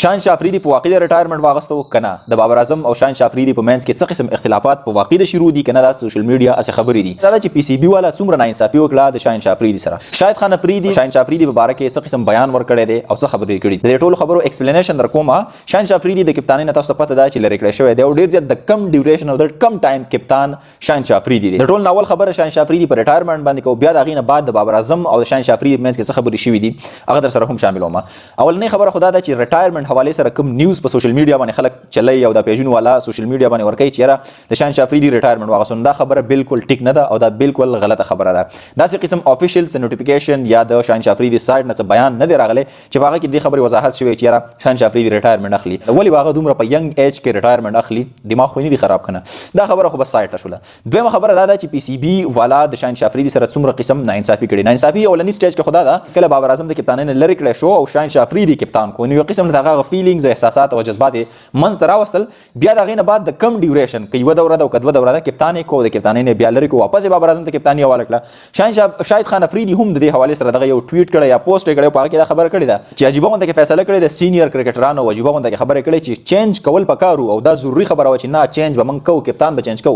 شاهنشاه افریدي په واقعي ریټایرمنټ واغستو کنه د بابر اعظم او شاهنشاه افریدي په منځ کې څه قسم اختلافات په واقعي شروع دي کنه د سوشل میډیا اس خبرې دي دا چې پی سی بي والا څومره ناانصافي وکړه د شاهنشاه افریدي سره شاهد خان افریدي شاهنشاه افریدي په اړه کې څه قسم بیان ورکړی دی او څه خبرې کړي د ټولو خبرو ایکسپلینیشن درکومه شاهنشاه افریدي د کپتانۍ نه تاسو پته ده چې لری کړی شوی دی او ډیر زیات د کم ډیوریشن او د کم ټایم کپتان شاهنشاه افریدي دی د ټول ناول خبره شاهنشاه افریدي په ریټایرمنټ باندې کو بیا د غینه بعد د بابر اعظم او د شاهنشاه افریدي منځ کې څه خبرې شوې دي هغه در سره هم شاملوم اولنې خبره خدا ده چې ریټایرمنټ حواله سره کوم نیوز په سوشل میډیا باندې خلک چلای او د پیجونو والا سوشل میډیا باندې ورکوي چې د شاهنشاه افریدي ریټایرمنټ واغسون دا خبره بالکل ټیک نه ده او دا بالکل غلطه خبره ده دا څه قسم افیشل نوټیفیکیشن یا د شاهنشاه افریدي سایډ نه بیان نه دی راغلی چې هغه کې د خبرې وضاحت شوی چې شاهنشاه افریدي ریټایرمنټ اخلي ولی هغه دومره په ینګ ایج کې ریټایرمنټ اخلي دماغ خو نه دی خراب کنه دا خبره خو بس سایډ ته شوله دویمه خبره دا ده چې پی سی بي والا د شاهنشاه افریدي سره څومره قسم ناانصافي کړي ناانصافي اولنی سټیج کې خدا ده کله بابر اعظم د کپتانۍ نه لری کړی شو او شاهنشاه افریدي کپتان کو نو یو قسم دغه فیلینګز احساسات او جذبات منځ ته راوستل بیا د غینه بعد د کم ډیوریشن کې یو دوره د کدو دوره د کپتانۍ کو د کپتانۍ نه بیا لري کو واپس بابر اعظم ته کپتانۍ حواله کړه شاهد خان افریدي هم د دې حواله سره دغه یو ټویټ کړی یا پوسټ کړی په هغه کې دا خبره کړې ده چې عجیبه غونډه کې فیصله کړې ده سینیئر کرکټرانو عجیبه غونډه کې خبره کړې چې چینج کول پکارو او دا ضروری خبره و چې نه چینج به من کو کپتان به چینج کو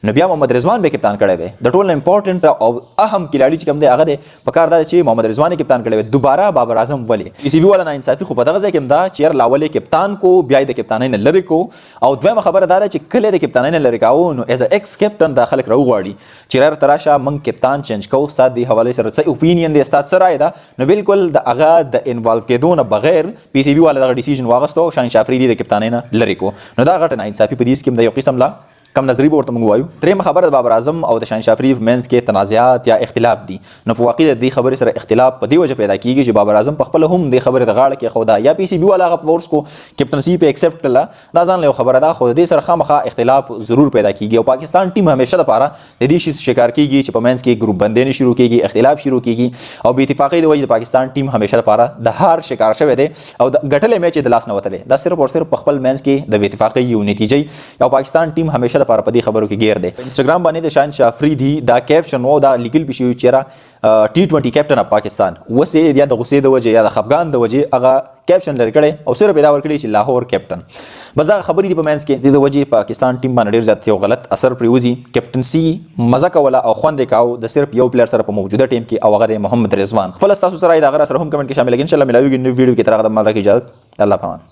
نو بیا محمد رضوان به کپتان کړی دی د ټولو امپورټنت او اهم کلاړي چې کوم دی هغه دی پکار دا چې محمد رضوان کپتان کړی دی دوباره بابر اعظم ولی پی سی بي والا ناانصافي خو په دغه ځای کې دا چې لاولې کپتان کو بیا د کپتانۍ نه لری کو او دویمه خبره دا ده چې کله د کپتانۍ نه لری کاو نو ایز ا ایکس کپټن دا خلک راوغواړي چې تراشه من کپتان چینج کو استاد دی حواله سره څه اوپینین دی استاد سره دا نو بالکل د هغه د انوالو کېدو نه بغیر پی سی بي والا دغه ډیسیژن واغستو شاهنشاه افریدي د کپتانۍ نه لری کو نو دا غټه ناانصافي په دې کې د یو قسم لا کم نظری به ورته موږ وایو درېیمه خبره د بابر اعظم او د شاهنشاه افریدي په منځ کې تنازعات یا اختلاف دي نو په واقع د دې خبرې سره اختلاف په دې وجه پیدا کیږي چې بابر اعظم په خپل هم د خبرې د غاړه کې خودا یا پی سی بي والا غو فورس کو کپټنسی په ایکسپټ کړه دا ځان له خبره ده خو د دې سره خامخا اختلاف ضرور پیدا کیږي او پاکستان ټیم همیشه لپاره د دې شي شکار کیږي چې په منځ کې ګروپ بندۍ شروع کیږي اختلاف شروع کیږي او به اتفاقی د وجه د پاکستان ټیم همیشه لپاره د هار شکار شوی دی او د ګټلې میچ د لاس نه وتلې دا صرف او صرف په خپل منځ کې د اتفاقی یو نتیجې او پاکستان ټیم همیشه لپاره په دې خبرو کې غیر دی انستګرام باندې د شاهنشاه افریدي دا کیپشن او دا لیکل بشي چې ټي 20 کپټن اف پاکستان وسه یا د غصې د وجه یا د خفګان د وجه هغه کیپشن لري کړي او صرف دا ور کړی چې لاهور کپټن بس دا خبرې دی په منځ کې د وجه پاکستان ټیم باندې ډیر زیات یو غلط اثر پریوزي کپټنسی مزه کوله او خوند کاو د صرف یو پلیئر سره په موجوده ټیم کې او هغه محمد رضوان خپل تاسو سره دا غره سره هم کمنټ کې شامل کړئ ان شاء الله ملاویږي نو ویډیو کې تر هغه د مال راکې اجازه الله پامان